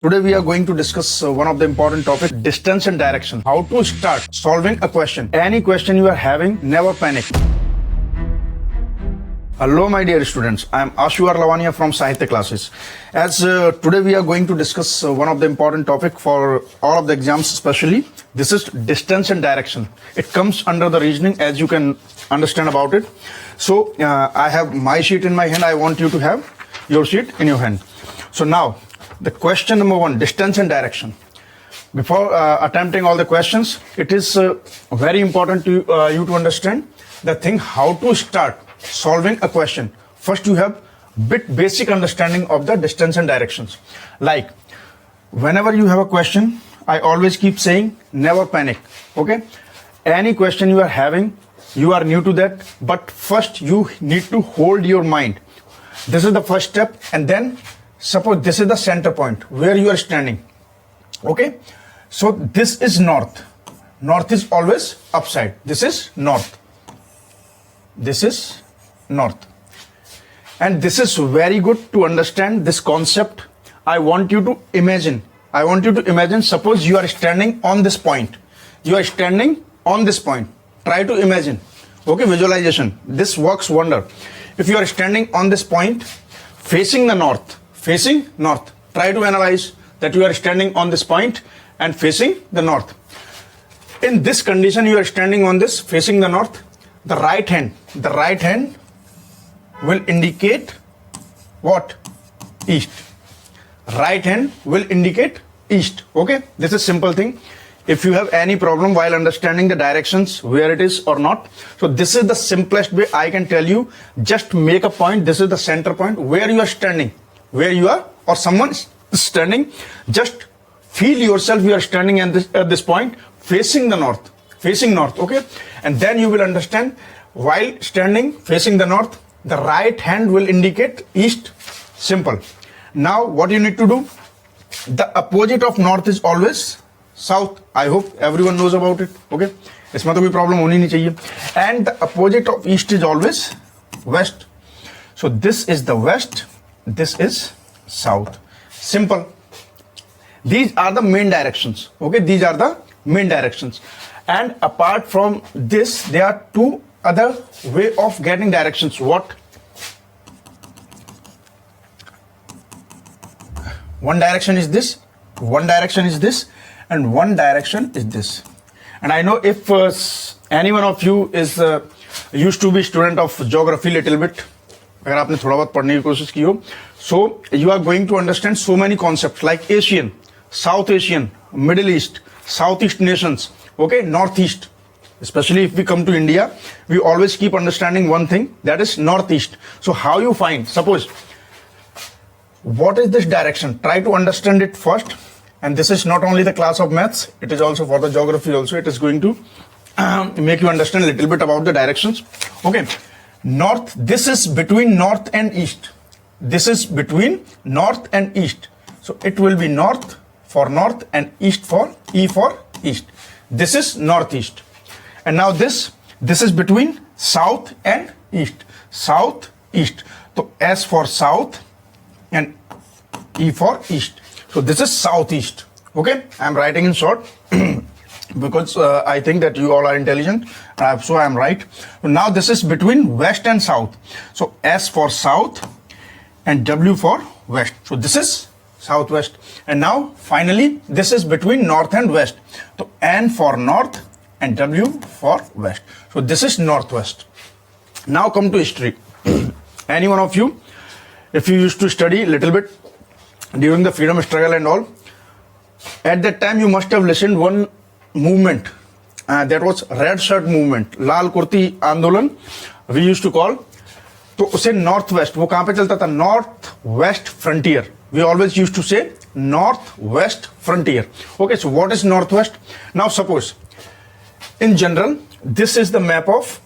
Today we are going to discuss one of the important topics, distance and direction. How to start solving a question. Any question you are having, never panic. Hello my dear students, I am Ashu Lavania from Sahitya classes. As today we are going to discuss one of the important topic for all of the exams especially. This is distance and direction. It comes under the reasoning as you can understand about it. So I have my sheet in my hand. I want you to have your sheet in your hand. So now the question number 1, distance and direction. Before attempting all the questions, it is very important to you to understand the thing how to start solving a question. First you have basic understanding of the distance and directions. Like whenever you have a question, I always keep saying never panic. Okay, any question you are having, you are new to that, but first you need to hold your mind. This is the first step, and then suppose this is the center point where you are standing. Okay, so this is north. North is always upside. This is north. This is north. And this is very good to understand this concept. I want you to imagine. Suppose you are standing on this point. You are standing on this point. Try to imagine. Okay, visualization. This works wonder. If you are standing on this point, facing the north, try to analyze that you are standing on this point and facing the north. In this condition, you are standing on this facing the north. The right hand will indicate what? East. Right hand will indicate east. Okay, this is simple thing. If you have any problem while understanding the directions, where it is or not, so this is the simplest way I can tell you. Just make a point. This is the center point where you are standing, where you are or someone is standing. Just feel yourself you are standing at this point facing the north, okay, and then you will understand while standing facing the north, the right hand will indicate east. Simple. Now what you need to do, the opposite of north is always south. I hope everyone knows about it. Okay, इसमें तो कोई problem होनी नहीं चाहिए. And the opposite of east is always west. So this is the west, this is south. Simple. These are the main directions. Okay, these are the main directions. And apart from this, there are two other way of getting directions. What? One direction is this, one direction is this, and one direction is this. And I know if any one of you is used to be student of geography little bit, अगर आपने थोड़ा बहुत पढ़ने की कोशिश की हो, so you are going to understand so many concepts like Asian, South Asian, Middle East, Southeast nations, okay, Northeast. Especially if we come to India, we always keep understanding one thing, that is Northeast. So how you find, suppose, what is this direction? Try to understand it first. And this is not only the class of maths, it is also for the geography also. It is going to make you understand a little bit about the directions. Okay, north, this is between north and east. This is between north and east. So it will be north for north and east for east. This is northeast. And now this is between south and east. South, east. So S for south and E for east. So this is southeast. Okay, I am writing in short because I think that you all are intelligent. So I am right. So now this is between west and south. So S for south and W for west. So this is southwest. And now finally this is between north and west. So N for north and W for west. So this is northwest. Now come to history. Any one of you, if you used to study a little bit during the freedom struggle and all, at that time you must have listened one movement that was red shirt movement, लाल कुर्ती आंदोलन we used to call. तो उसे northwest, वो कहाँ पे चलता था? Northwest frontier. We always used to say northwest frontier. Okay, so what is northwest? Now suppose in general, this is the map of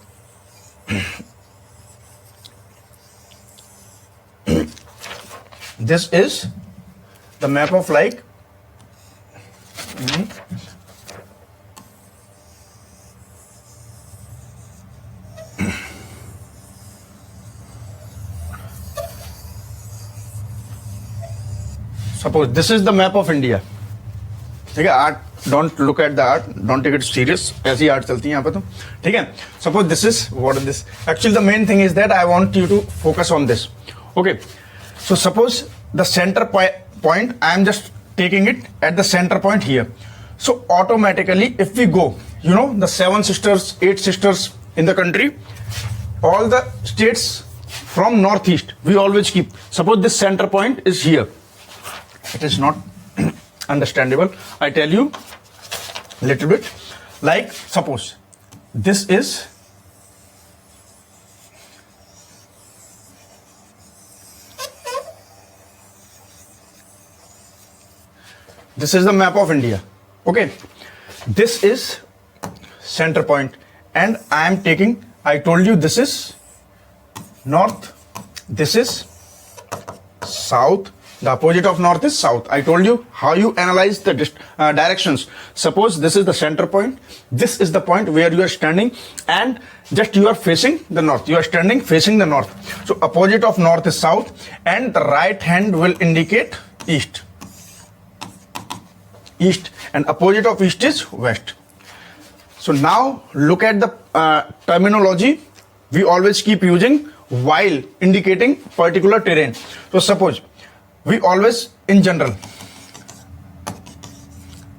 this is the map of like suppose this is the map of India. ठीक है, art don't look at the art, don't take it serious, ऐसी art चलती है यहाँ पे तो, ठीक है. Suppose this is what is this, actually the main thing is that I want you to focus on this. Okay, so suppose the centre point, I am just taking it at the center point here. So automatically if we go, you know, the 7 sisters, 8 sisters in the country, all the states from northeast, we always keep, suppose this center point is here. It is not understandable, I tell you little bit. Like suppose this is the map of India. Okay, this is center point and I am taking, I told you this is north, this is south, the opposite of north is south. I told you how you analyze the directions. Suppose this is the center point, this is the point where you are standing and just you are facing the north, you are standing facing the north. So opposite of north is south and the right hand will indicate east, and opposite of east is west. So now look at the terminology we always keep using while indicating particular terrain. So suppose we always in general,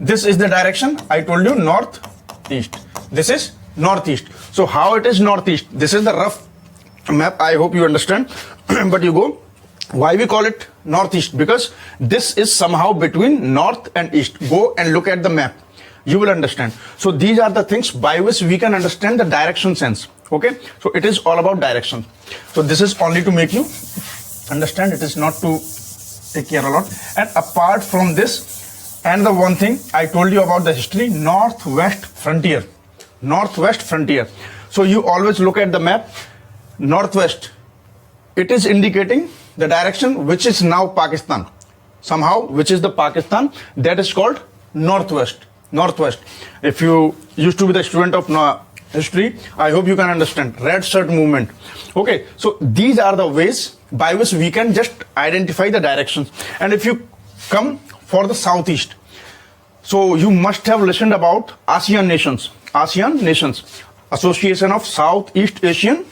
this is the direction, I told you northeast, this is northeast. So how it is northeast, this is the rough map, I hope you understand. But you go, why we call it northeast, because this is somehow between north and east. Go and look at the map, you will understand. So these are the things by which we can understand the direction sense. Okay, so it is all about direction. So this is only to make you understand, it is not to take care a lot. And apart from this, and the one thing I told you about the history, northwest frontier, northwest frontier. So you always look at the map, northwest, it is indicating the direction which is now Pakistan, somehow which is the Pakistan, that is called northwest. Northwest, if you used to be the student of history, I hope you can understand red shirt movement. Okay, so these are the ways by which we can just identify the directions. And if you come for the southeast, so you must have listened about ASEAN nations, Association of Southeast Asian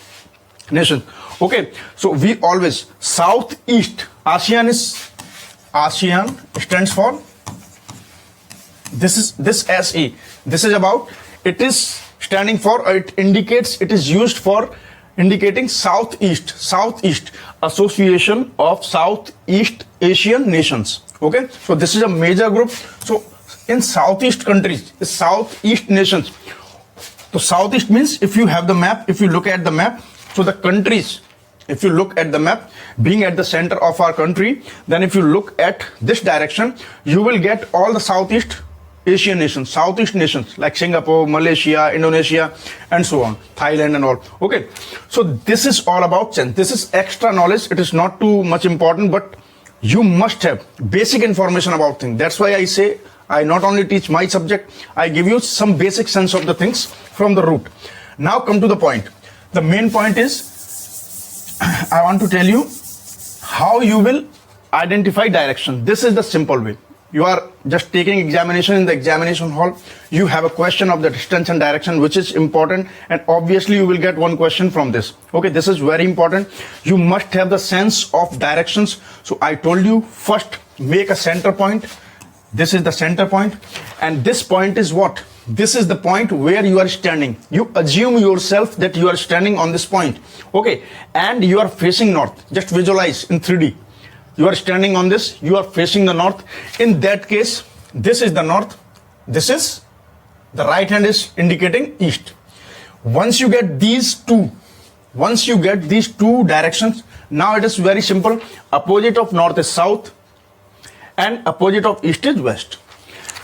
Nations. Okay, so we always southeast, ASEAN stands for this SE, this is about, it is standing for, it indicates, it is used for indicating southeast, Association of Southeast Asian Nations. Okay, so this is a major group. So in southeast countries, southeast nations, so southeast means, if you have the map, if you look at the map, so the countries, if you look at the map, being at the center of our country, then if you look at this direction, you will get all the Southeast Asian nations, Southeast nations like Singapore, Malaysia, Indonesia, and so on, Thailand and all. Okay, so this is all about sense. This is extra knowledge. It is not too much important, but you must have basic information about things. That's why I say I not only teach my subject, I give you some basic sense of the things from the root. Now come to the point. The main point is, I want to tell you how you will identify direction. This is the simple way. You are just taking examination in the examination hall. You have a question of the distance and direction, which is important, and obviously you will get one question from this. Okay, this is very important. You must have the sense of directions. So I told you, first make a center point. This is the center point, and this point is what? This is the point where you are standing. You assume yourself that you are standing on this point. Okay, and you are facing north. Just visualize in 3D. You are standing on this, you are facing the north. In that case, this is the north, this is the right hand is indicating east. Once you get these two directions, now it is very simple. Opposite of north is south and opposite of east is west.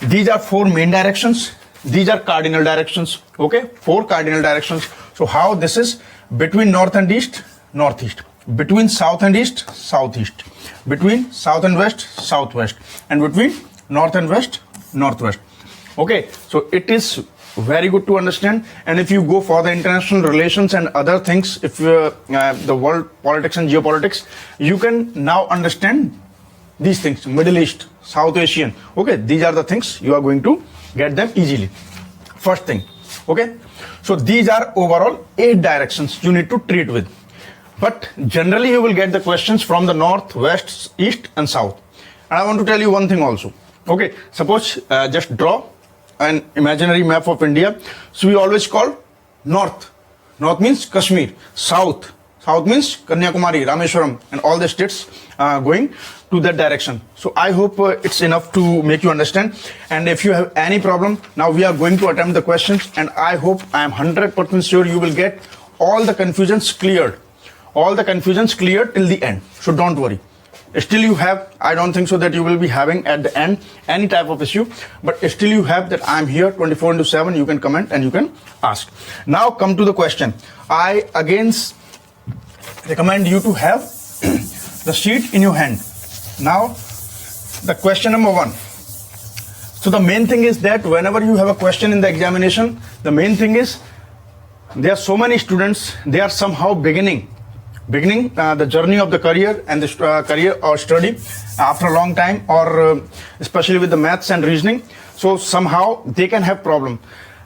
These are four main directions. These are cardinal directions. Okay, four cardinal directions. So how this is between north and east, northeast. Between south and east, southeast. Between south and west, southwest. And between north and west, northwest. Okay, so it is very good to understand. And if you go for the international relations and other things, if the world politics and geopolitics, you can now understand these things, Middle East, South Asian. Okay, these are the things you are going to get them easily. First thing. Okay, so these are overall 8 directions you need to treat with. But generally you will get the questions from the north, west, east and south. And I want to tell you one thing also. Okay, suppose just draw an imaginary map of India. So we always call north. North means Kashmir. South. South means Kanyakumari, Rameshwaram and all the states going to that direction. So I hope it's enough to make you understand. And if you have any problem, now we are going to attempt the questions, and I hope, I am 100% sure you will get all the confusions cleared. All the confusions cleared till the end. So don't worry. Still you have, I don't think so that you will be having at the end any type of issue, but still you have that I'm here 24/7. You can comment and you can ask. Now come to the question. I again recommend you to have the sheet in your hand. Now the question number 1. So the main thing is that whenever you have a question in the examination, the main thing is there are so many students, they are somehow beginning the journey of the career and the career or study after a long time, or especially with the maths and reasoning. So somehow they can have problem.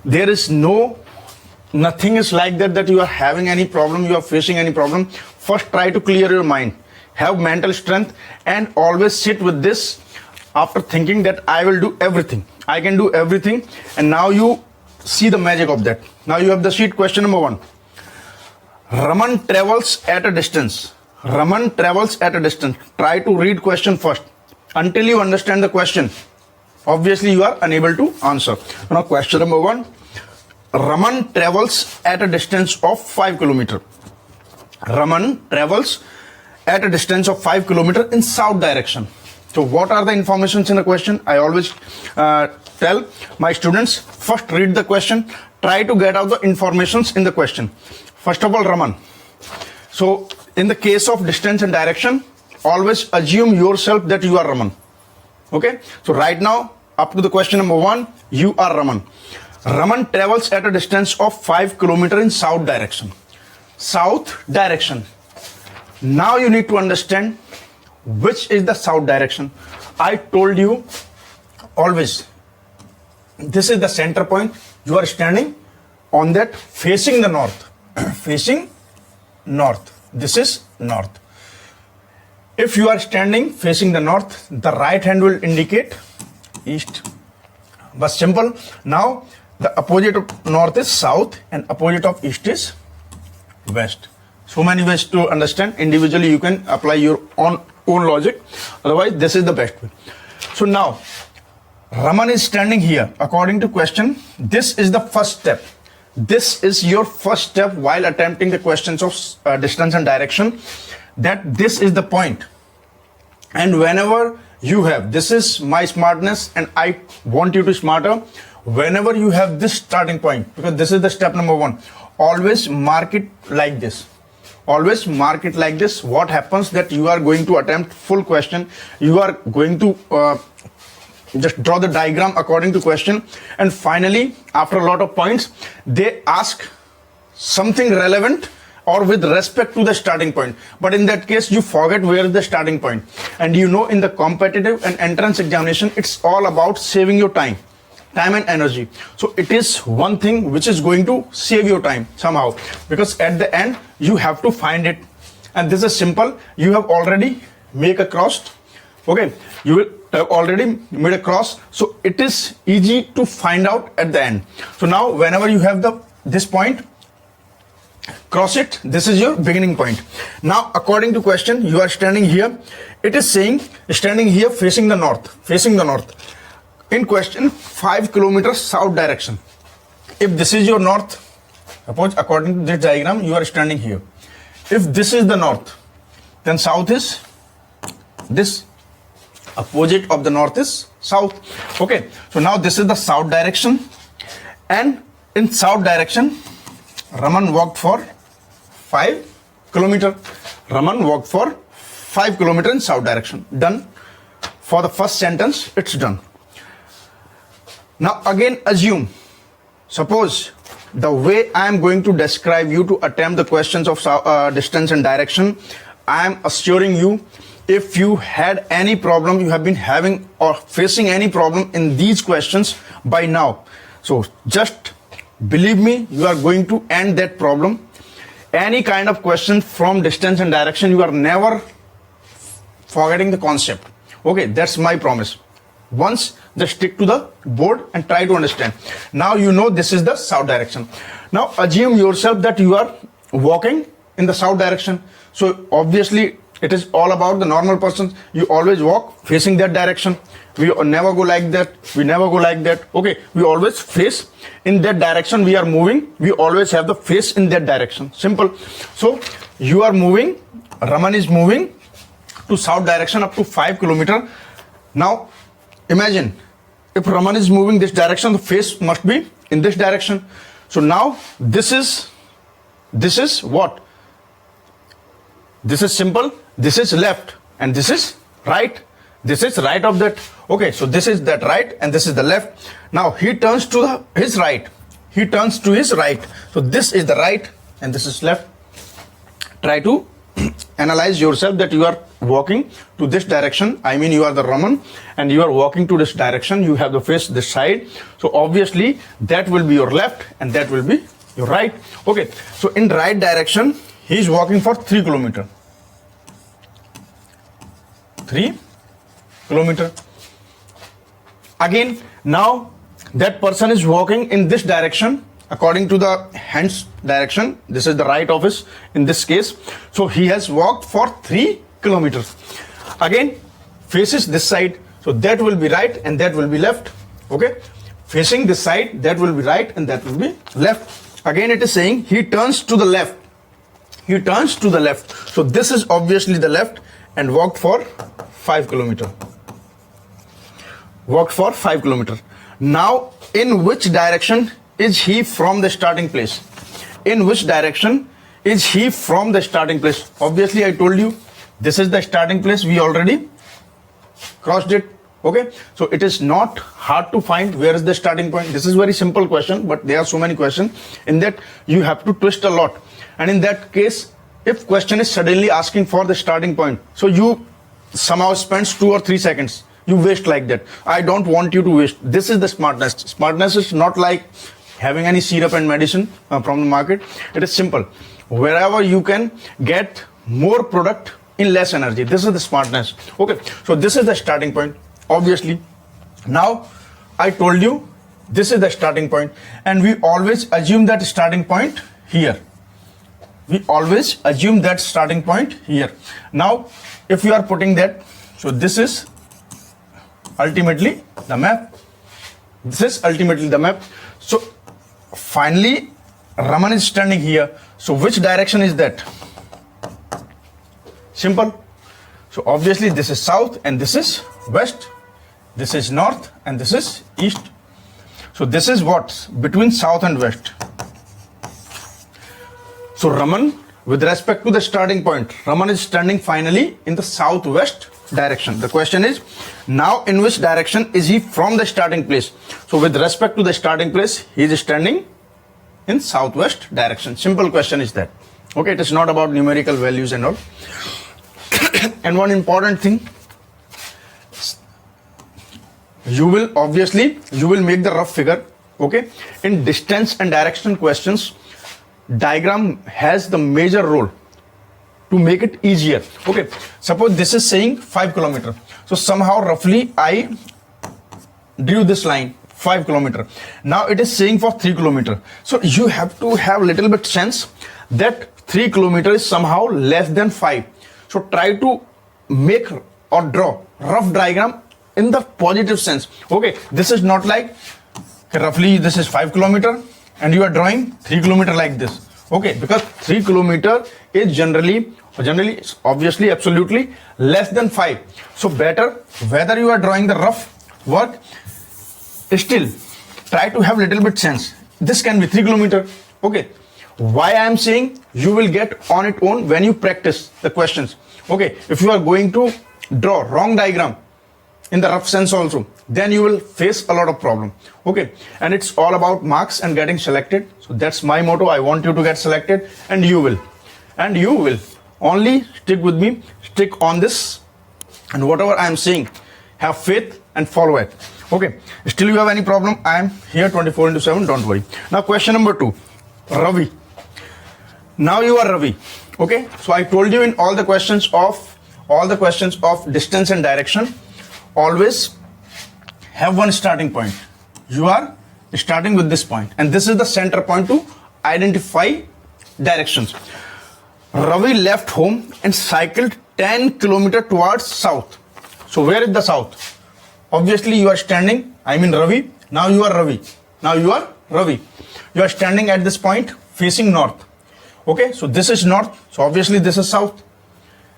There is nothing is like that you are having any problem, you are facing any problem. First try to clear your mind, have mental strength, and always sit with this after thinking that I will do everything, I can do everything. And now you see the magic of that. Now you have the sheet. Question number 1. Raman travels at a distance. Raman travels at a distance. Try to read question first. Until you understand the question, obviously you are unable to answer. Now question number 1. Raman travels at a distance of 5 km. Raman travels at a distance of 5 km in south direction. So what are the informations in the question? I always tell my students, first read the question, try to get out the informations in the question. First of all, Raman. So in the case of distance and direction, always assume yourself that you are Raman. Okay, so right now up to the question number 1, you are Raman. Raman travels at a distance of 5 km in south direction. South direction. Now you need to understand which is the south direction. I told you always, this is the center point. You are standing on that facing the north. Facing north. This is north. If you are standing facing the north, the right hand will indicate east. But simple. Now the opposite of north is south and opposite of east is west. So many ways to understand. Individually you can apply your own logic. Otherwise this is the best way. So now Raman is standing here. According to question, this is the first step. This is your first step while attempting the questions of distance and direction, that this is the point. And whenever you have, this is my smartness and I want you to smarter, whenever you have this starting point, because this is the step number 1, always mark it like this. Always mark it like this. What happens that you are going to attempt full question, you are going to just draw the diagram according to question, and finally after a lot of points they ask something relevant or with respect to the starting point, but in that case you forget where is the starting point. And you know, in the competitive and entrance examination, it's all about saving your time and energy. So it is one thing which is going to save your time somehow, because at the end you have to find it, and this is simple. You have already make a cross. Okay, you will have already made a cross, so it is easy to find out at the end. So now whenever you have this point, cross it. This is your beginning point. Now according to question, you are standing here. It is saying standing here facing the north. Facing the north. In question, 5 km south direction. If this is your north, suppose according to this diagram you are standing here. If this is the north, then south is this. Opposite of the north is south. Okay, so now this is the south direction, and in south direction Raman walked for 5 km. Raman walked for 5 km in south direction. Done. For the first sentence it's done. Now again assume, suppose the way I am going to describe you to attempt the questions of distance and direction, I am assuring you if you had any problem, you have been having or facing any problem in these questions by now. So just believe me, you are going to end that problem. Any kind of question from distance and direction, you are never forgetting the concept. Okay, that's my promise. Once, just stick to the board and try to understand. Now you know this is the south direction. Now assume yourself that you are walking in the south direction. So obviously it is all about the normal person. You always walk facing that direction. We never go like that. We never go like that. Okay, we always face in that direction. We are moving. We always have the face in that direction. Simple. So you are moving. Raman is moving to south direction up to 5 kilometers. Now imagine if Raman is moving this direction, the face must be in this direction. So now this is what? This is simple. This is left and this is right. This is right of that. Okay, so this is that right and this is the left. Now he turns to his right. He turns to his right. So this is the right and this is left. Try to analyze yourself that you are walking to this direction. I mean, you are the Raman and you are walking to this direction. You have the face this side. So obviously that will be your left and that will be your right. Okay, so in right direction, he is walking for 3 kilometers. 3 kilometers. Again, now that person is walking in this direction according to the hands direction. This is the right of his in this case. So he has walked for 3 kilometers. Again, faces this side. So that will be right and that will be left. Okay. Facing this side, that will be right and that will be left. Again, it is saying he turns to the left. He turns to the left. So this is obviously the left and walked for 5 kilometers. Walked for 5 kilometers. Now, in which direction is he from the starting place? In which direction is he from the starting place? Obviously, I told you this is the starting place. We already crossed it. Okay, so it is not hard to find where is the starting point. This is very simple question, but there are so many questions in that you have to twist a lot. And in that case, if question is suddenly asking for the starting point, so you somehow spends 2 or 3 seconds. You waste like that. I don't want you to waste. This is the smartness. Smartness is not like having any syrup and medicine from the market. It is simple. Wherever you can get more product in less energy. This is the smartness. Okay. So this is the starting point. Obviously. Now I told you this is the starting point and we always assume that starting point here. We always assume that starting point here. Now if you are putting that, so this is ultimately the map. This is ultimately the map. So finally Raman is standing here. So which direction is that? Simple. So obviously this is south and this is west. This is north and this is east. So this is what? Between south and west. So Raman, with respect to the starting point, Raman is standing finally in the southwest direction. The question is, now in which direction is he from the starting place? So with respect to the starting place, he is standing in southwest direction. Simple question is that. Okay, it is not about numerical values and all. And one important thing, you will make the rough figure. Okay, in distance and direction questions, diagram has the major role to make it easier. Okay, suppose this is saying 5 kilometers. So somehow roughly I drew this line 5 kilometers. Now it is saying for 3 kilometers. So you have to have little bit sense that 3 kilometers is somehow less than 5. So try to make or draw rough diagram in the positive sense. Okay, this is not like roughly this is 5 kilometers and you are drawing 3 kilometers like this. Okay, because 3 kilometers is generally obviously absolutely less than 5. So better whether you are drawing the rough work, still try to have little bit sense. This can be 3 kilometers. Okay, why I am saying you will get on its own when you practice the questions. Okay, if you are going to draw wrong diagram in the rough sense also, then you will face a lot of problem. Okay, and it's all about marks and getting selected. So that's my motto. I want you to get selected and you will only stick with me, stick on this and whatever I am saying, have faith and follow it. Okay, still you have any problem, I am here 24/7, don't worry. Now question number 2, Ravi. Now you are Ravi. Okay, so I told you in all the questions of distance and direction, always have one starting point. You are starting with this point, and this is the center point to identify directions. Ravi left home and cycled 10 kilometers towards south. So where is the south? Obviously you are standing, I mean Ravi, now you are Ravi. You are standing at this point facing north. Okay, so this is north, so obviously this is south.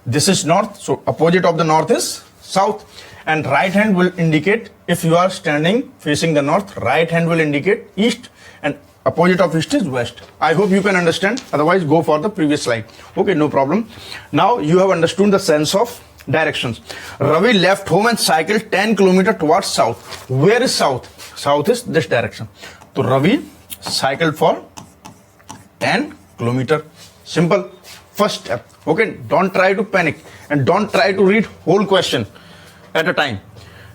This is north, so opposite of the north is south. And right hand will indicate, if you are standing facing the north, right hand will indicate east, and opposite of east is west. I hope you can understand, otherwise go for the previous slide. Okay, no problem. Now you have understood the sense of directions. Ravi left home and cycled 10 kilometers towards south. Where is south? South is this direction. So Ravi cycled for 10 kilometers. Simple. First step. Okay, don't try to panic and don't try to read whole question at a time.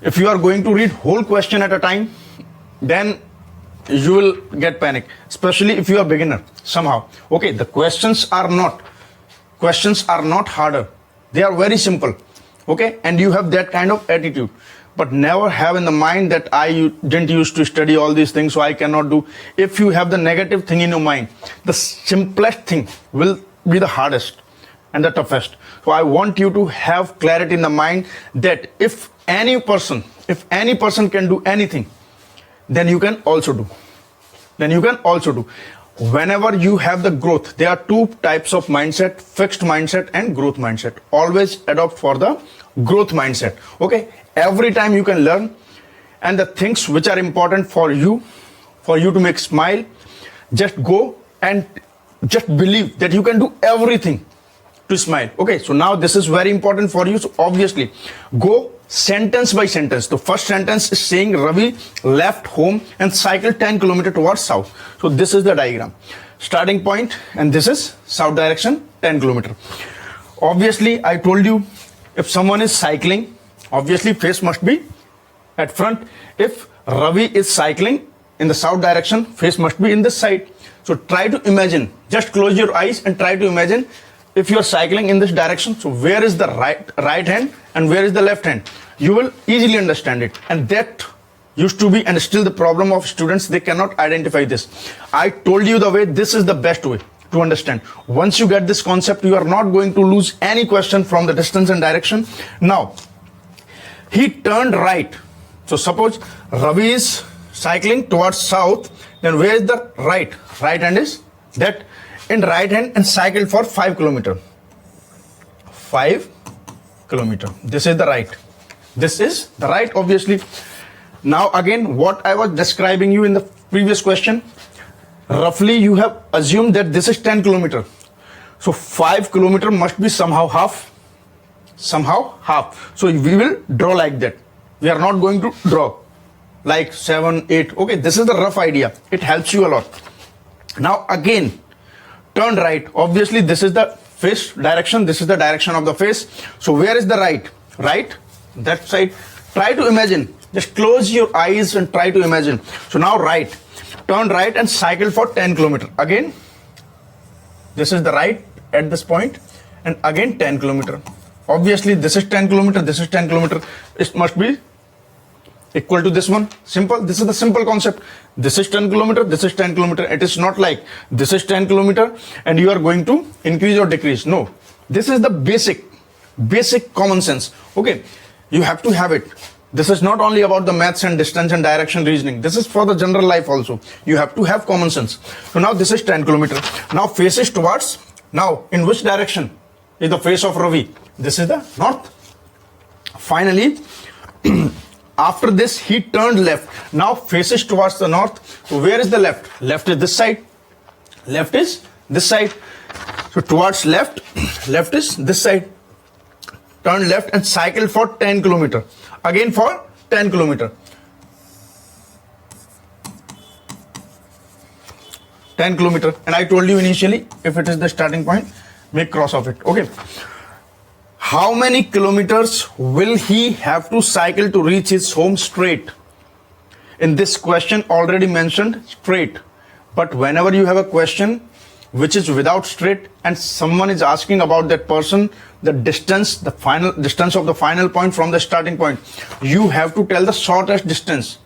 If you are going to read whole question at a time, then you will get panic, especially if you are beginner somehow. Okay, the questions are not harder. They are very simple. Okay, and you have that kind of attitude. But never have in the mind that I didn't used to study all these things, so I cannot do. If you have the negative thing in your mind, the simplest thing will be the hardest and the toughest. So I want you to have clarity in the mind that if any person can do anything, then you can also do. Whenever you have the growth, there are two types of mindset: fixed mindset and growth mindset. Always adopt for the growth mindset. Okay, every time you can learn, and the things which are important for you to make smile, just go and just believe that you can do everything to smile. Okay, so now this is very important for you. So obviously go sentence by sentence. The first sentence is saying Ravi left home and cycled 10 kilometers towards south. So this is the diagram, starting point, and this is south direction, 10 kilometers. Obviously I told you, if someone is cycling, obviously face must be at front. If Ravi is cycling in the south direction, face must be in this side. So try to imagine, just close your eyes and try to imagine if you are cycling in this direction. So where is the right hand and where is the left hand? You will easily understand it. And that used to be and still the problem of students, they cannot identify this. I told you the way, this is the best way to understand. Once you get this concept, you are not going to lose any question from the distance and direction. Now, he turned right. So suppose Ravi is cycling towards south, then where is the right? Right hand is that in right hand and cycled for 5 kilometers. 5 kilometers. This is the right. This is the right, obviously. Now again, what I was describing you in the previous question, roughly you have assumed that this is 10 kilometers. So 5 kilometers must be somehow half. So we will draw like that. We are not going to draw like 7, 8. Okay, this is the rough idea. It helps you a lot. Now again, turn right. Obviously this is the face direction. This is the direction of the face. So where is the right? Right, that side. Try to imagine. Just close your eyes and try to imagine. So now right. Turn right and cycle for 10 kilometers. Again, this is the right at this point, and again 10 kilometers. Obviously this is 10 kilometers, this is 10 kilometers. It must be equal to this one. Simple. This is the simple concept. This is 10 kilometers, this is 10 kilometers. It is not like this is 10 kilometers and you are going to increase or decrease. No, this is the basic common sense. Okay, you have to have it. This is not only about the maths and distance and direction reasoning. This is for the general life also. You have to have common sense. So now this is 10 kilometers. Now faces towards, now in which direction is the face of Ravi? This is the north. Finally, after this he turned left. Now faces towards the north. So where is the left? Left is this side. Left is this side. So towards left, left is this side. Turn left and cycle for 10 kilometers. Again for 10 kilometers. 10 kilometers. And I told you initially, if it is the starting point, make cross of it. Okay. How many kilometers will he have to cycle to reach his home straight? In this question already mentioned straight, but whenever you have a question which is without straight and someone is asking about that person, the distance, the final distance of the final point from the starting point, you have to tell the shortest distance.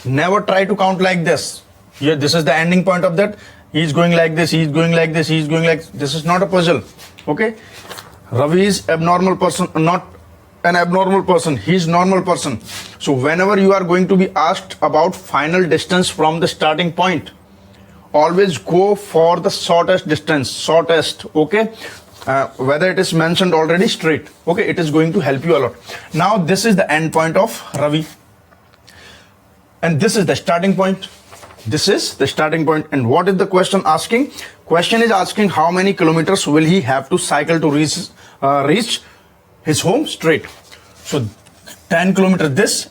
Never try to count like this. Here, this is the ending point of that. He's going like this, he's going like this, he's going like this. Is not a puzzle. Okay? Ravi is abnormal person, not an abnormal person. He's normal person. So whenever you are going to be asked about final distance from the starting point, always go for the shortest distance, shortest. Okay? Whether it is mentioned already straight. Okay? It is going to help you a lot. Now this is the end point of Ravi. And this is the starting point. This is the starting point. And what is the question asking? Question is asking how many kilometers will he have to cycle to reach his home straight. So 10 kilometers this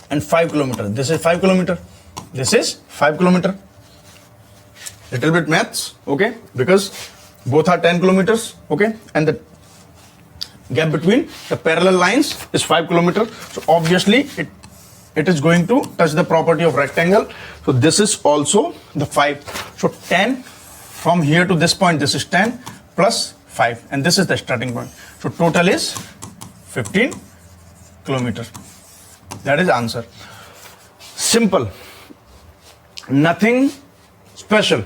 and 5 kilometers. This is 5 kilometers. This is 5 kilometers. Little bit maths, okay? Because both are 10 kilometers, okay? And the gap between the parallel lines is 5 kilometers. So obviously it is going to touch the property of rectangle. So this is also the 5. So 10 from here to this point, this is 10 plus 5. And this is the starting point. So total is 15 kilometers. That is answer. Simple. Nothing special.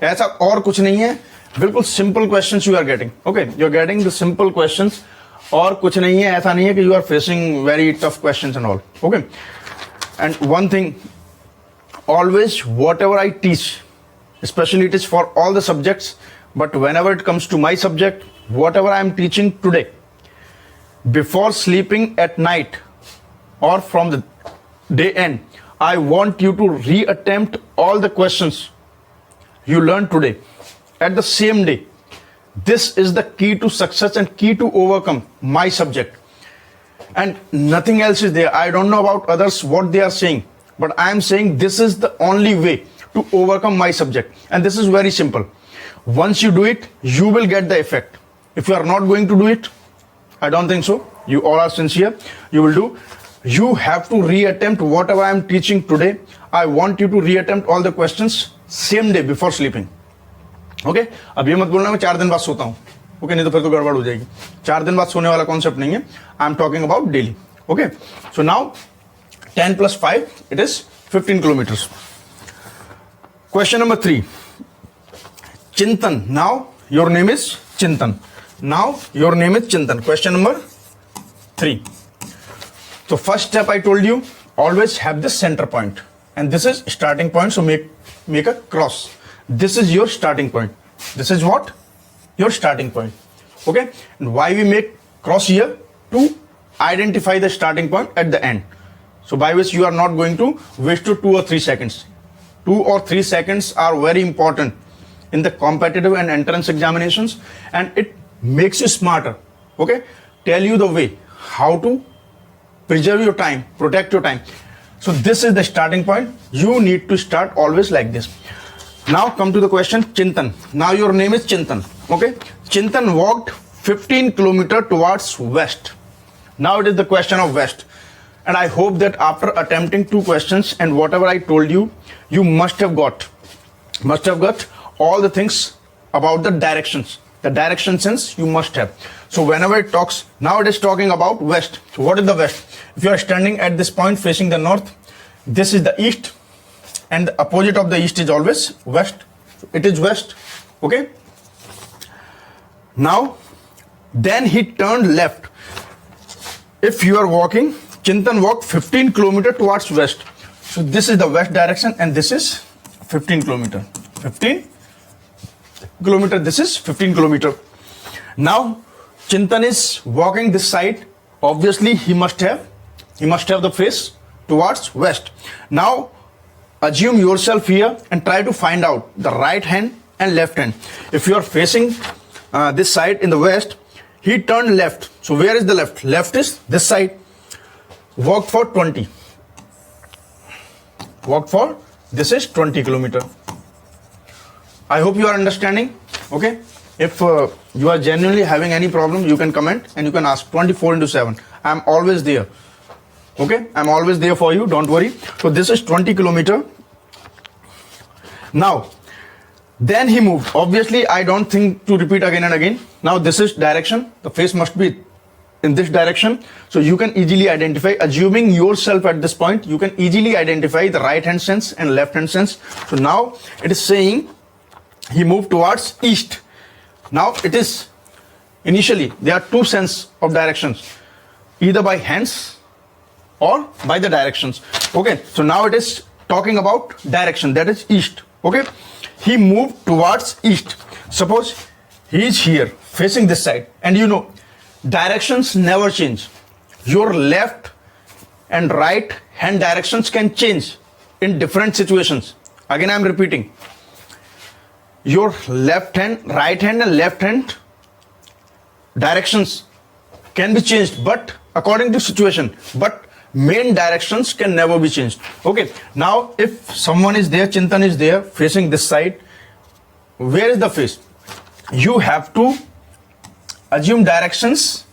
ऐसा और कुछ नहीं है. बिल्कुल simple questions you are getting. Okay, you are getting the simple questions. और कुछ नहीं है, ऐसा नहीं है कि you are facing very tough questions and all. Okay. And one thing, always whatever I teach, especially it is for all the subjects, but whenever it comes to my subject, whatever I am teaching today, before sleeping at night or from the day end, I want you to reattempt all the questions you learned today at the same day. This is the key to success and key to overcome my subject. And nothing else is there. I don't know about others what they are saying, but I am saying this is the only way to overcome my subject. And this is very simple. Once you do it, you will get the effect. If you are not going to do it, I don't think so. You all are sincere. You will do. You have to reattempt whatever I am teaching today. I want you to reattempt all the questions same day before sleeping. Okay अब ये मत बोलना मैं 4 दिन बाद सोता हूँ. Okay नहीं तो फिर तो गड़बड़ हो जाएगी. 4 दिन बाद सोने वाला कॉन्सेप्ट नहीं है. I am talking about daily. Okay so now 10 plus 5 it is 15 kilometers. Question number 3. Chintan. Now your name is Chintan. Now your name is Chintan. Question number 3. So first step I told you, always have the center point, and this is starting point. So make a cross. This is your starting point. This is what? Your starting point. Okay? And why we make cross here? To identify the starting point at the end. So by which you are not going to waste 2 or 3 seconds. 2 or 3 seconds are very important in the competitive and entrance examinations, and it makes you smarter. Okay? Tell you the way how to preserve your time, protect your time. So this is the starting point. You need to start always like this. Now come to the question, Chintan. Now your name is Chintan. Okay? Chintan walked 15 kilometers towards west. Now it is the question of west. And I hope that after attempting 2 questions and whatever I told you, you must have got all the things about the directions. The direction sense you must have. So whenever it talks, now it is talking about west. So what is the west? If you are standing at this point facing the north, this is the east. And the opposite of the east is always west. So it is west. Okay. Now, then he turned left. If you are walking, Chintan walked 15 kilometers towards west. So this is the west direction and this is 15 kilometers. 15 kilometers. This is 15 kilometers. Now, Chintan is walking this side. Obviously, he must have the face towards west. Now, assume yourself here and try to find out the right hand and left hand. If you are facing this side in the west, he turned left. So where is the left? Left is this side. Walked for 20. Walked for, this is 20 kilometers. I hope you are understanding. Okay. If you are genuinely having any problem, you can comment and you can ask. 24 into 7. I'm always there. Okay, I'm always there for you. Don't worry. So this is 20 kilometer. Now, then he moved. Obviously, I don't think to repeat again and again. Now this is direction. The face must be in this direction. So you can easily identify, assuming yourself at this point, you can easily identify the right hand sense and left hand sense. So now it is saying he moved towards east. Now it is, initially there are two sense of directions, either by hands or by the directions. Okay, so now it is talking about direction, that is east. Okay, he moved towards east. Suppose he is here facing this side, and you know directions never change. Your left and right hand directions can change in different situations. Again, I am repeating, your left hand, right hand and left hand directions can be changed, but according to situation, but main directions can never be changed. Okay, now if someone is there, Chintan is there facing this side, where is the face? You have to assume directions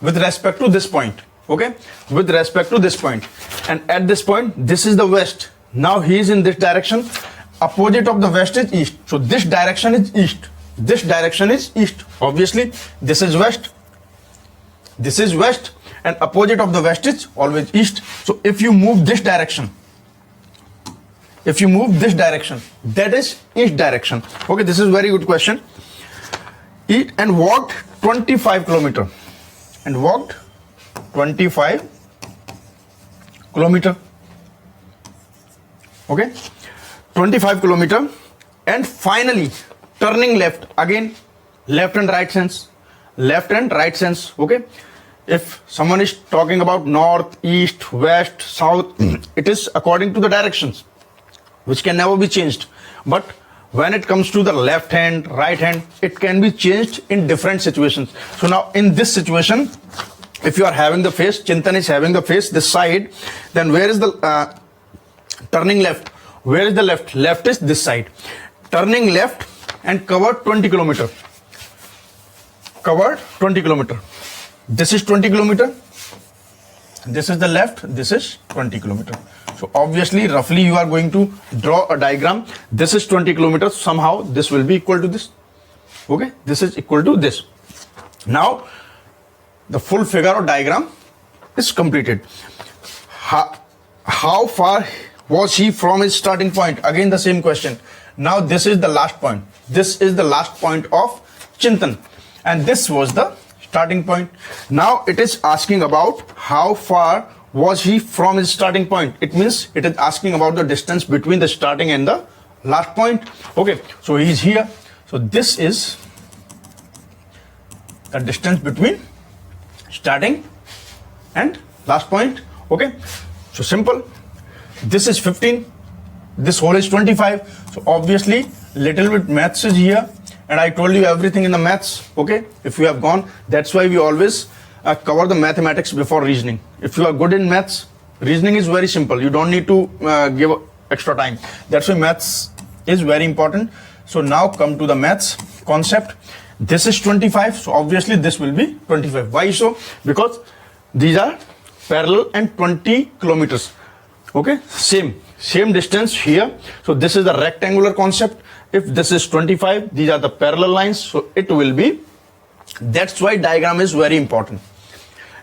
with respect to this point. Okay, with respect to this point, and at this point this is the west. Now he is in this direction. Opposite of the west is east. So this direction is east. This direction is east. Obviously, this is west. This is west, and opposite of the west is always east. So if you move this direction, that is east direction. Okay, this is very good question. Eat and walked 25 kilometer. And walked 25 kilometer. Okay, 25 kilometer, and finally turning left. Again, left and right sense. Okay, if someone is talking about north, east, west, south, it is according to the directions, which can never be changed. But when it comes to the left hand, right hand, it can be changed in different situations. So now in this situation, if you are having the face, Chintan is having the face this side, then where is the turning left? Where is the left? Left is this side. Turning left and covered 20 kilometer. Covered 20 kilometer. This is 20 kilometer. This is the left. This is 20 kilometer. So obviously, roughly you are going to draw a diagram. This is 20 kilometers. Somehow this will be equal to this. Okay, this is equal to this. Now the full figure or diagram is completed. How far was he from his starting point? Again the same question. Now this is the last point. This is the last point of Chintan, and this was the starting point. Now it is asking about how far was he from his starting point. It means it is asking about the distance between the starting and the last point. Okay, so he is here. So this is the distance between starting and last point. Okay, so simple. This is 15, this whole is 25. So obviously little bit maths is here, and I told you everything in the maths. Okay, if you have gone, that's why we always cover the mathematics before reasoning. If you are good in maths, reasoning is very simple. You don't need to give extra time. That's why maths is very important. So now come to the maths concept. This is 25, so obviously this will be 25. Why so? Because these are parallel and 20 kilometers. Okay, same distance here. So this is the rectangular concept. If this is 25, these are the parallel lines, so it will be. That's why diagram is very important,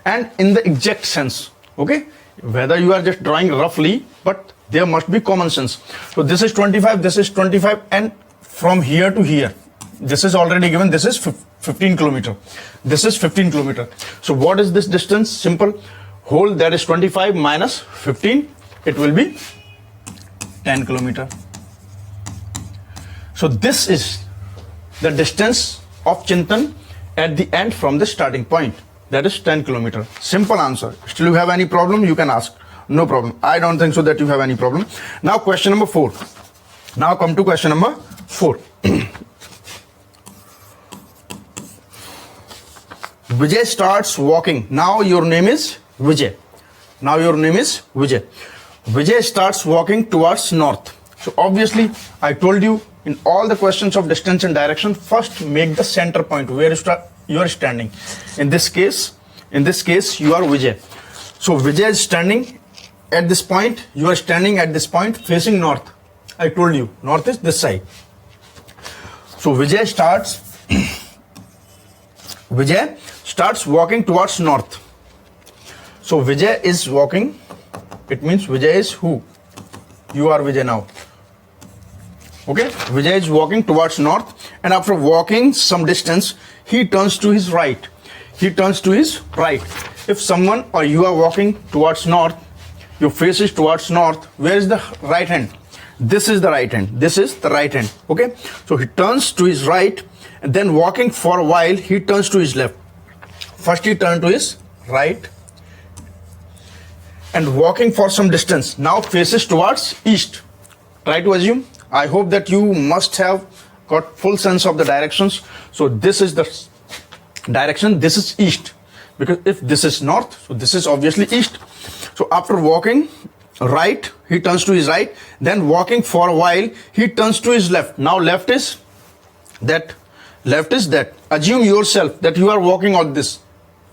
and in the exact sense. Okay, whether you are just drawing roughly, but there must be common sense. So this is 25, this is 25, and from here to here, this is already given. This is 15 kilometer. This is 15 kilometer. So what is this distance? Simple. Whole, that is 25 minus 15. It will be 10 kilometer. So this is the distance of Chintan at the end from the starting point. That is 10 kilometer. Simple answer. Still you have any problem, you can ask. No problem. I don't think so that you have any problem. Now question number 4. Now come to question number 4. Vijay starts walking. Now your name is Vijay. Now your name is Vijay. Vijay starts walking towards north. So obviously I told you in all the questions of distance and direction, first make the center point where you are standing. In this case, you are Vijay. So Vijay is standing at this point. You are standing at this point facing north. I told you north is this side. So Vijay starts walking towards north. So Vijay is walking. It means Vijay is who? You are Vijay now. Okay, Vijay is walking towards north, and after walking some distance, he turns to his right. If someone or you are walking towards north, your face is towards north, where is the right hand? This is the right hand. Okay, so he turns to his right, and then walking for a while, he turns to his left. First he turned to his right, and walking for some distance, now faces towards east. Try to assume. I hope that you must have got full sense of the directions. So this is the direction, this is east, because if this is north, so this is obviously east. So after walking right, he turns to his right, then walking for a while, he turns to his left. Now left is that. Assume yourself that you are walking on this,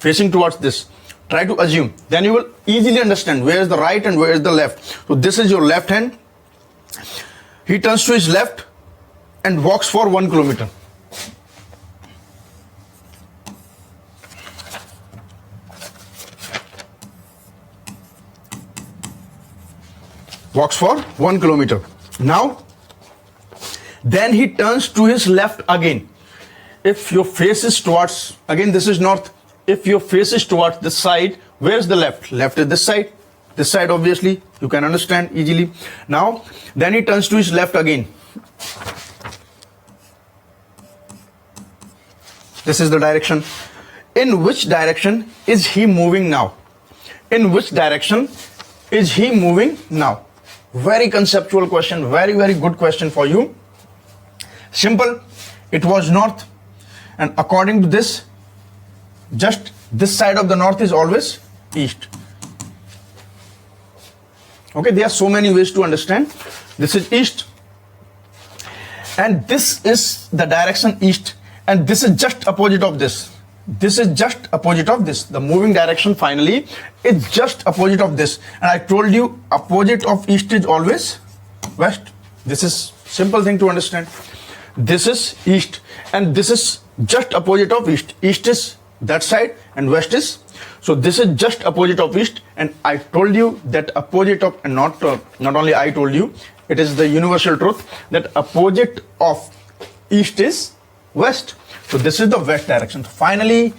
facing towards this. Try to assume, then you will easily understand where is the right and where is the left. So this is your left hand. He turns to his left and walks for 1 kilometer. Walks for 1 kilometer. Now, then he turns to his left again. If your face is towards, again this is north. If your face is towards this side, where is the left? Left is this side. This side obviously, you can understand easily. Now, then he turns to his left again. This is the direction. In which direction is he moving now? Very conceptual question, very, very good question for you. Simple, it was north, and according to this, just this side of the north is always east. Okay, there are so many ways to understand. This is east, and this is the direction east, and this is just opposite of this. The moving direction finally is just opposite of this. And I told you opposite of east is always west. This is simple thing to understand. This is east, and this is just opposite of east. East is that side and west is, so this is just opposite of east. And I told you that opposite of, and not only I told you, it is the universal truth that opposite of east is west. So this is the west direction. Finally,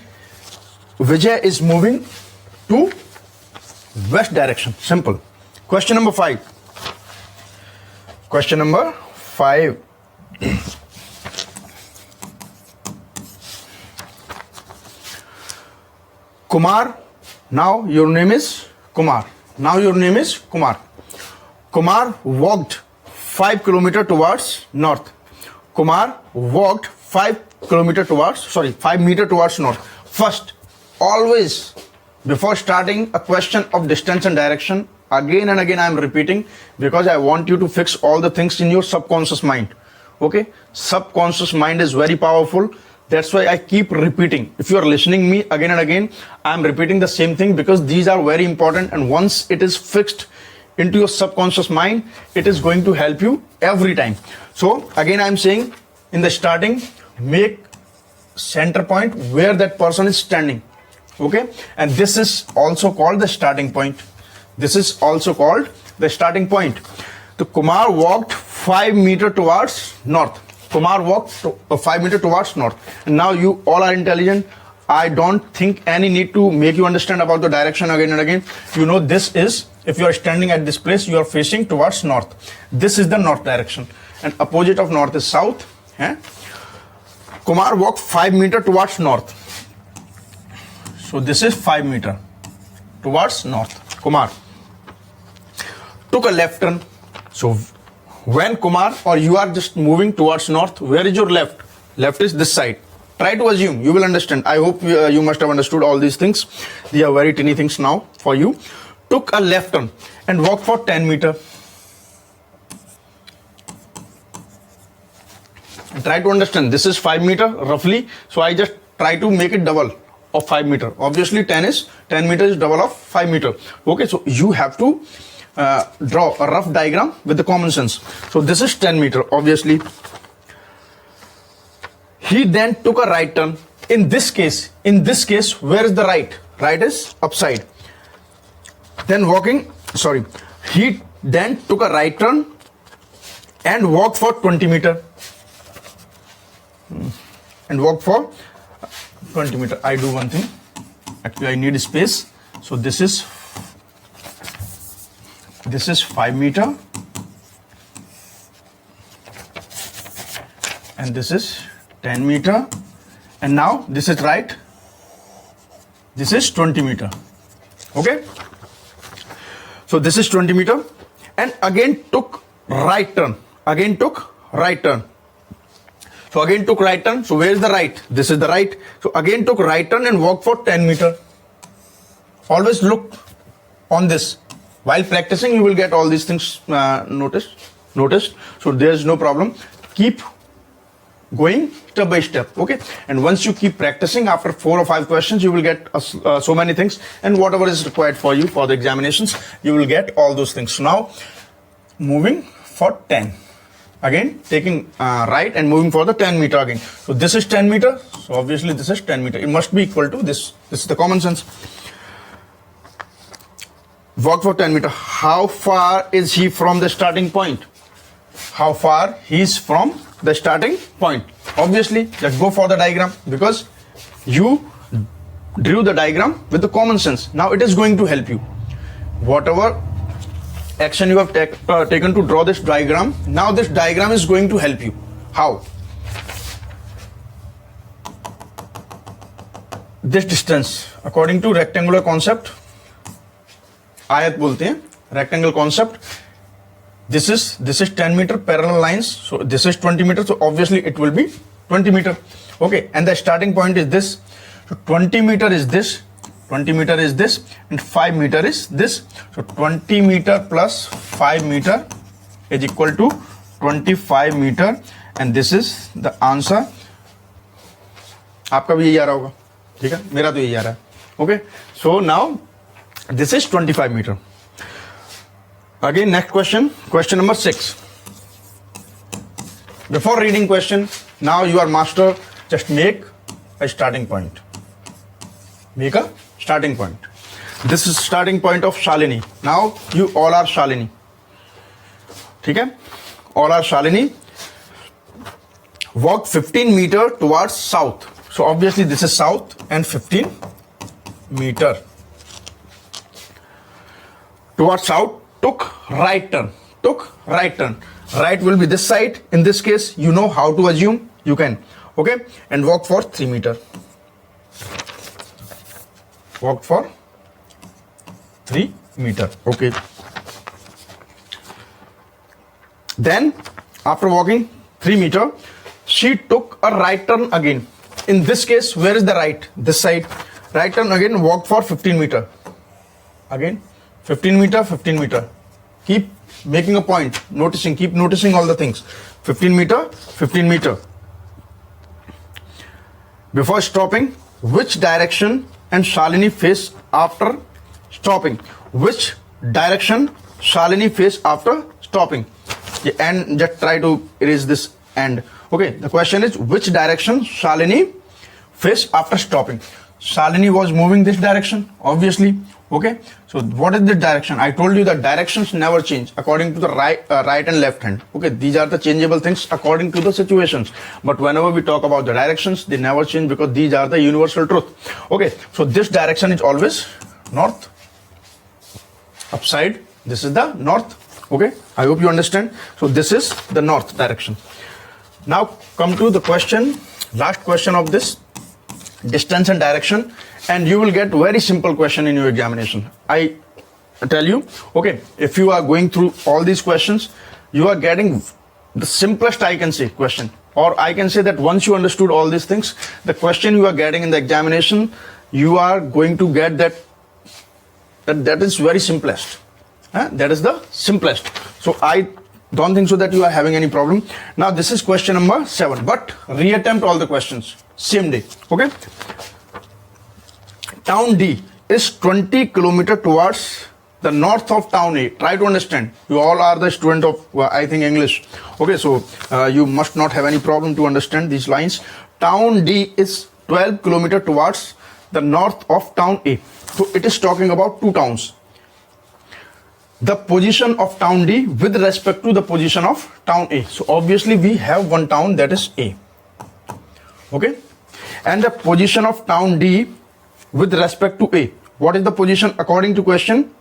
Vijay is moving to west direction. Simple. Question number 5. Kumar, now your name is Kumar. Kumar walked 5 kilometers towards north. 5 meters towards north. First, always, before starting a question of distance and direction, again and again I am repeating, because I want you to fix all the things in your subconscious mind. Okay, subconscious mind is very powerful. That's why I keep repeating. If you are listening me again and again, I am repeating the same thing, because these are very important, and once it is fixed into your subconscious mind, it is going to help you every time. So again I am saying, in the starting, make center point where that person is standing. Okay, and this is also called the starting point. The Kumar walked 5 meters towards north. 5 meters towards north. And now you all are intelligent. I don't think any need to make you understand about the direction again and again. You know, this is, if you are standing at this place, you are facing towards north. This is the north direction, and opposite of north is south. Kumar walked 5 meters towards north. So this is 5 meters towards north. Kumar took a left turn. So when Kumar or you are just moving towards north, where is your left? Left is this side. Try to assume, you will understand. I hope you must have understood all these things. They are very tiny things now for you. Took a left turn and walked for 10 meters. try to understand. This is 5 meter roughly. So I just try to make it double of 5 meter. Obviously 10 meter is double of 5 meter. Okay, so you have to draw a rough diagram with the common sense. So this is 10 meter, obviously. He then took a right turn. In this case, where is the right? Right is upside. Then he then took a right turn and walked for 20 meter. I do one thing. Actually, I need space. So this is 5 meter. And this is 10 meter. And now this is right. This is 20 meter. Okay. So this is 20 meter. And again took right turn. So again took right turn. So where is the right? This is the right. So again took right turn and walked for 10 meter. Always look on this. While practicing, you will get all these things noticed. So there's no problem. Keep going step by step. Okay. And once you keep practicing, after 4 or 5 questions, you will get so many things. And whatever is required for you for the examinations, you will get all those things. So now, moving for 10. Again, taking right and moving for the 10 meter again. So this is 10 meter. So obviously this is 10 meter. It must be equal to this. This is the common sense. Walk for 10 meter. How far is he from the starting point? How far he is from the starting point? Obviously, let's go for the diagram, because you drew the diagram with the common sense. Now it is going to help you. Whatever action you have taken to draw this diagram, now this diagram is going to help you. How? This distance, according to rectangular concept, आयत बोलते हैं, rectangle concept. This is 10 meter parallel lines. So this is 20 meter. So obviously it will be 20 meter. Okay, and the starting point is this. So 20 meter is this. 20 meter is this, and 5 meter is this. So 20 meter plus 5 meter is equal to 25 meter, and this is the answer. आपका भी यही आ रहा होगा, ठीक है? मेरा तो यही आ रहा है. Okay, so now this is 25 meter. Again, next question number 6. Before reading question, now you are master. Just make a starting point. Make a starting point. This is starting point of Shalini. Now you all are Shalini. Okay? All are Shalini. Walk 15 meter towards south. So obviously this is south and 15 meter. Towards south, took right turn. Right will be this side. In this case, you know how to assume. You can. Okay? And walk for 3 meter. Walked for 3 meter. Okay. Then, after walking 3 meter, she took a right turn again. In this case, where is the right? This side. Right turn again, walked for 15 meter. Again, 15 meter. Keep making a point, keep noticing all the things. 15 meter. Before stopping, which direction and Shalini face after stopping? Which direction Shalini face after stopping? And just try to erase this end. Okay, the question is, which direction Shalini face after stopping? Shalini was moving this direction, obviously. Okay, so what is the direction? I told you that directions never change according to the right and left hand. Okay, these are the changeable things according to the situations. But whenever we talk about the directions, they never change because these are the universal truth. Okay, so this direction is always north. Upside, this is the north. Okay, I hope you understand. So this is the north direction. Now come to the question, last question of this, distance and direction. And you will get very simple question in your examination. I tell you, okay, if you are going through all these questions, you are getting the simplest, I can say, question. Or I can say that once you understood all these things, the question you are getting in the examination, you are going to get that is very simplest. That is the simplest. So I Don't think so that you are having any problem. Now this is question number 7, but reattempt all the questions same day. Okay. Town D is 20 kilometer towards the north of town A. Try to understand. You all are the student of I think English. Okay, so you must not have any problem to understand these lines. Town D is 12 kilometer towards the north of town A. So it is talking about two towns. The position of town D with respect to the position of town A. So obviously we have one town, that is A. Okay. And the position of town D with respect to A. What is the position according to question?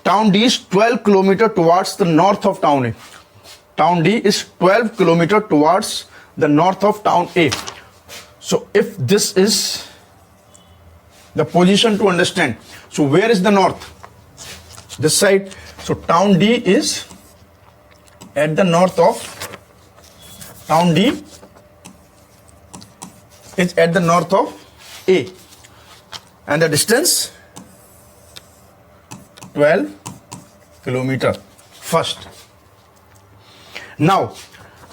Town D is 12 kilometer towards the north of town A. Town D is 12 kilometer towards the north of town A. So if this is the position to understand, so where is the north? This side. So town D is at the north of town D is at the north of A, and the distance 12 kilometer first. Now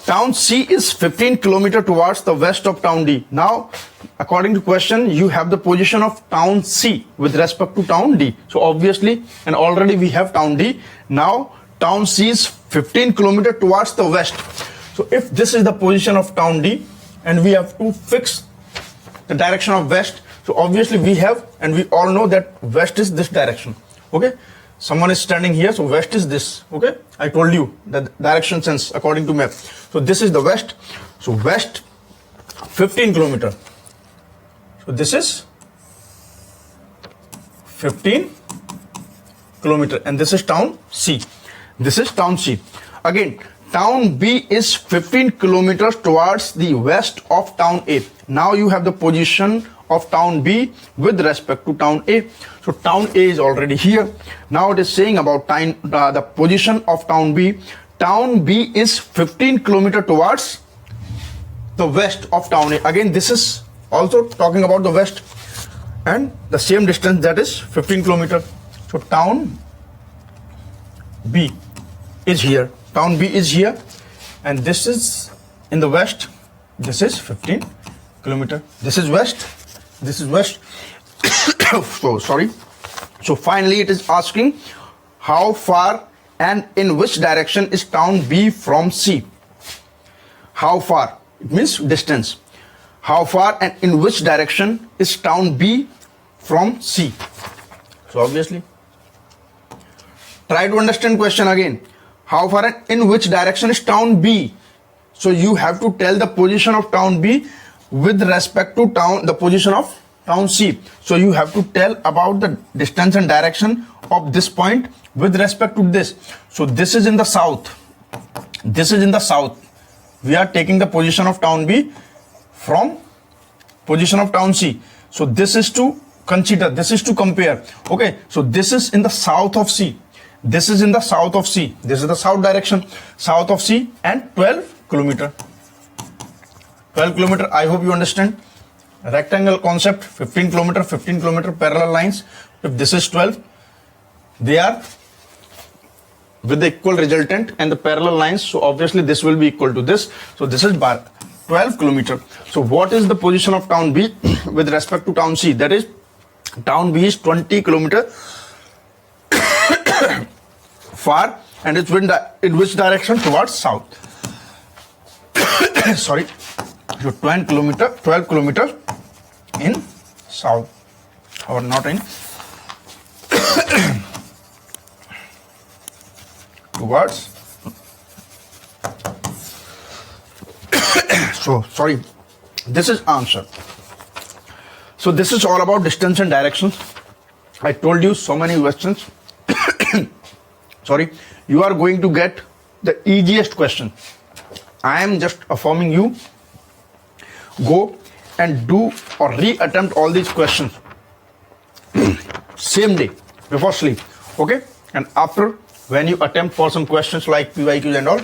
town C is 15 kilometer towards the west of town D. Now according to question, you have the position of town C with respect to town D. So obviously, and already we have town D. Now town C is 15 kilometer towards the west. So if this is the position of town D and we have to fix the direction of west, so obviously we have, and we all know that west is this direction. Okay, someone is standing here, so west is this. Okay, I told you the direction sense according to map. So this is the west. So west 15 kilometer. So this is 15 kilometer, and this is town C. This is town C. Again, town B is 15 kilometers towards the west of town A. Now you have the position of town B with respect to town A. So town A is already here. Now it is saying about the position of town B. Town B is 15 kilometers towards the west of town A. Again, this is also talking about the west, and the same distance, that is 15 kilometers. So town B is here. Town B is here, and this is in the west. This is 15 kilometers. This is west. This is west. So sorry. So finally it is asking how far and in which direction is town B from C. How far? It means distance. How far and in which direction is town B from C? So obviously, try to understand question again. How far and in which direction is town B? So you have to tell the position of town B with respect to the position of town C. So you have to tell about the distance and direction of this point with respect to this. So this is in the south. This is in the south. We are taking the position of town B from position of town C. So this is to consider, this is to compare. Okay, so this is in the south of C. This is in the south of C. This is the south direction, south of C, and 12 kilometer. 12 kilometer, I hope you understand. Rectangle concept, 15 kilometer parallel lines. If this is 12, they are with the equal resultant and the parallel lines. So obviously this will be equal to this. So this is 12 kilometer. So what is the position of town B with respect to town C? That is, town B is 20 kilometer far, and it's in which direction? Towards south. Sorry. So 12 kilometer in south, or not in, towards. So sorry, this is answer. So this is all about distance and direction. I told you so many questions. Sorry, you are going to get the easiest question. I am just affirming you. Go and do or re-attempt all these questions same day before sleep. Okay, and after, when you attempt for some questions like PYQs and all,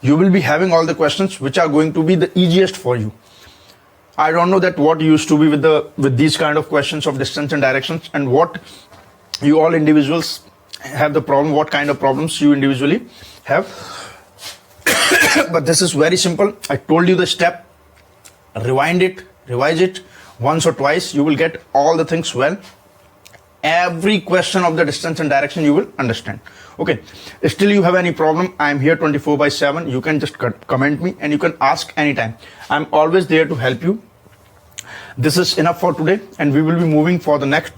you will be having all the questions which are going to be the easiest for you. I don't know that what used to be with these kind of questions of distance and directions, and what you all individuals have the problem, what kind of problems you individually have. But this is very simple. I told you the step. Rewind it, revise it once or twice. You will get all the things well. Every question of the distance and direction you will understand. Okay, still you have any problem, I am here 24/7. You can just comment me and you can ask anytime. I'm always there to help you. This is enough for today, and we will be moving for the next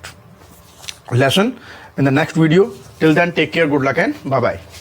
lesson in the next video. Till then, take care, good luck, and bye bye.